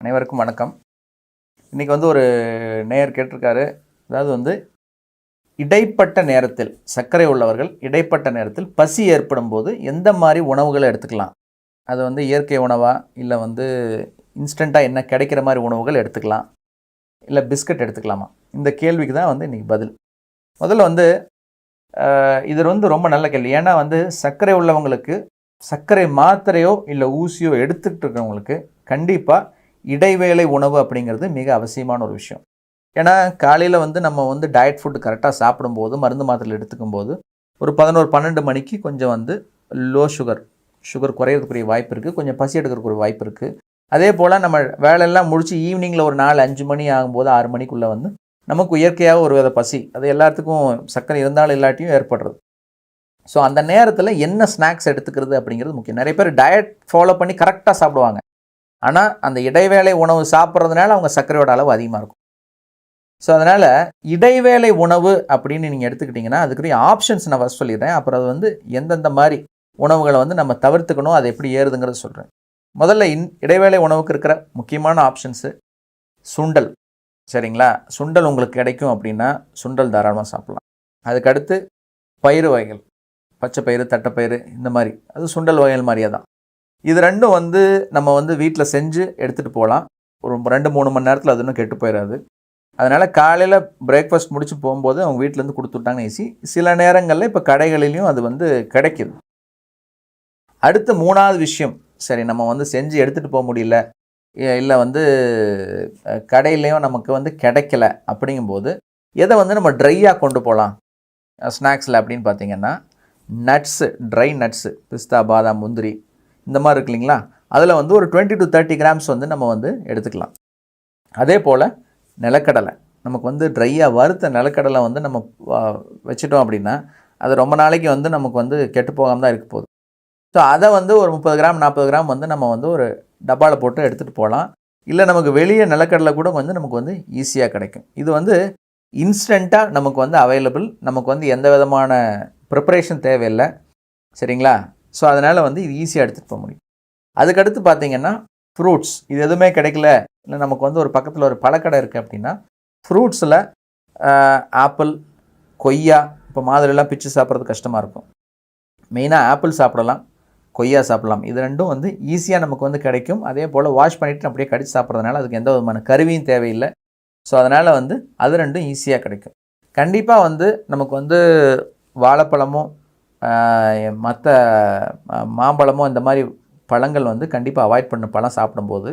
அனைவருக்கும் வணக்கம். இன்றைக்கி ஒரு நேயர் கேட்டிருக்காரு. அதாவது இடைப்பட்ட நேரத்தில் சர்க்கரை உள்ளவர்கள் இடைப்பட்ட நேரத்தில் பசி ஏற்படும் போது எந்த மாதிரி உணவுகளை எடுத்துக்கலாம்? அது இயற்கை உணவா, இல்லை இன்ஸ்டண்ட்டாக என்ன கிடைக்கிற மாதிரி உணவுகள் எடுத்துக்கலாம், இல்லை பிஸ்கட் எடுத்துக்கலாமா? இந்த கேள்விக்கு தான் இன்றைக்கி பதில். முதல்ல இது ரொம்ப நல்ல கேள்வி. ஏன்னா சர்க்கரை உள்ளவங்களுக்கு சர்க்கரை மாத்திரையோ இல்லை ஊசியோ எடுத்துக்கிட்டு இருக்கிறவங்களுக்கு கண்டிப்பாக இடைவேளை உணவு அப்படிங்கிறது மிக அவசியமான ஒரு விஷயம். ஏன்னா காலையில் நம்ம டயட் ஃபுட்டு கரெக்டாக சாப்பிடும்போது, மருந்து மாத்திரை எடுத்துக்கும் போது ஒரு 11-12 மணிக்கு கொஞ்சம் லோ சுகர் குறையிறதுக்குரிய வாய்ப்பு இருக்குது. கொஞ்சம் பசி எடுக்கிறதுக்குரிய வாய்ப்பு இருக்குது. அதே போல் நம்ம வேலையெல்லாம் முடித்து ஈவினிங்கில் ஒரு 4-5 மணி ஆகும்போது 6 மணிக்குள்ளே நமக்கு இயற்கையாக ஒரு வித பசி, அது எல்லாத்துக்கும் சர்க்கரை இருந்தாலும் இல்லாட்டியும் ஏற்படுறது. ஸோ அந்த நேரத்தில் என்ன ஸ்நாக்ஸ் எடுத்துக்கிறது அப்படிங்கிறது முக்கியம். நிறைய பேர் டயட் ஃபாலோ பண்ணி கரெக்டாக சாப்பிடுவாங்க. ஆனால் அந்த இடைவேளை உணவு சாப்பிட்றதுனால அவங்க சர்க்கரையோட அளவு அதிகமாக இருக்கும். ஸோ அதனால் இடைவேளை உணவு அப்படின்னு நீங்கள் எடுத்துக்கிட்டிங்கன்னா அதுக்குரிய ஆப்ஷன்ஸ் நான் ஃபஸ்ட் சொல்லிடுறேன். அப்புறம் அது எந்தெந்த மாதிரி உணவுகளை நம்ம தவிர்த்துக்கணும், அது எப்படி ஏறுதுங்கிறது சொல்கிறேன். முதல்ல இடைவேளை உணவுக்கு இருக்கிற முக்கியமான ஆப்ஷன்ஸு சுண்டல். சரிங்களா? சுண்டல் உங்களுக்கு கிடைக்கும் அப்படின்னா சுண்டல் தாராளமாக சாப்பிட்லாம். அதுக்கடுத்து பயிறு வகைகள், பச்சை பயிறு, தட்டைப்பயிறு, இந்த மாதிரி அது சுண்டல் வகைகள் மாதிரியே தான். இது ரெண்டும் நம்ம வீட்டில் செஞ்சு எடுத்துகிட்டு போகலாம். ஒரு 2-3 மணி நேரத்தில் அது இன்னும் கெட்டு போயிடாது. அதனால் காலையில் பிரேக்ஃபாஸ்ட் முடித்து போகும்போது அவங்க வீட்டிலேருந்து கொடுத்துட்டாங்கன்னு ஈஸி. சில நேரங்களில் இப்போ கடைகளிலையும் அது கிடைக்கிது. அடுத்து 3வது விஷயம், சரி நம்ம செஞ்சு எடுத்துகிட்டு போக முடியல, இல்லை கடையிலையும் நமக்கு கிடைக்கல அப்படிங்கும்போது எதை நம்ம ட்ரையாக கொண்டு போகலாம் ஸ்நாக்ஸில் அப்படின்னு பார்த்தீங்கன்னா நட்ஸு, ட்ரை நட்ஸு, பிஸ்தா, பாதாம், முந்திரி இந்த மாதிரி இருக்கு இல்லைங்களா, அதில் ஒரு 20-30 கிராம்ஸ் நம்ம எடுத்துக்கலாம். அதே போல் நிலக்கடலை, நமக்கு ட்ரையாக வறுத்த நிலக்கடலை நம்ம வச்சிட்டோம் அப்படின்னா அது ரொம்ப நாளைக்கு நமக்கு கெட்டு போகாமல் தான் இருக்க போகுது. ஸோ அதை ஒரு 30 கிராம் 40 கிராம் நம்ம ஒரு டப்பாவில் போட்டு எடுத்துகிட்டு போகலாம். இல்லை நமக்கு வெளியே நிலக்கடலை கூட நமக்கு ஈஸியாக கிடைக்கும். இது இன்ஸ்டண்ட்டாக நமக்கு அவைலபிள். நமக்கு எந்த விதமான ப்ரிப்பரேஷன் தேவையில்லை. சரிங்களா? ஸோ அதனால் இது ஈஸியாக எடுத்துகிட்டு போக முடியும். அதுக்கடுத்து பார்த்திங்கன்னா ஃப்ரூட்ஸ். இது எதுவுமே கிடைக்கல, இல்லை நமக்கு ஒரு பக்கத்தில் ஒரு பழக்கடை இருக்குது அப்படின்னா ஃப்ரூட்ஸில் ஆப்பிள், கொய்யா, இப்போ மாதிரிலாம் பிச்சு சாப்பிட்றது கஷ்டமாக இருக்கும். மெயினாக ஆப்பிள் சாப்பிடலாம், கொய்யா சாப்பிடலாம். இது ரெண்டும் ஈஸியாக நமக்கு கிடைக்கும். அதே போல் வாஷ் பண்ணிவிட்டு அப்படியே கடிச்சு சாப்பிட்றதுனால அதுக்கு எந்த விதமான கருவியும் தேவையில்லை. ஸோ அதனால் அது ரெண்டும் ஈஸியாக கிடைக்கும். கண்டிப்பாக நமக்கு வாழைப்பழமோ மற்ற மாம்பழமோ இந்த மாதிரி பழங்கள் கண்டிப்பாக அவாய்ட் பண்ண பழம் சாப்பிடும்போது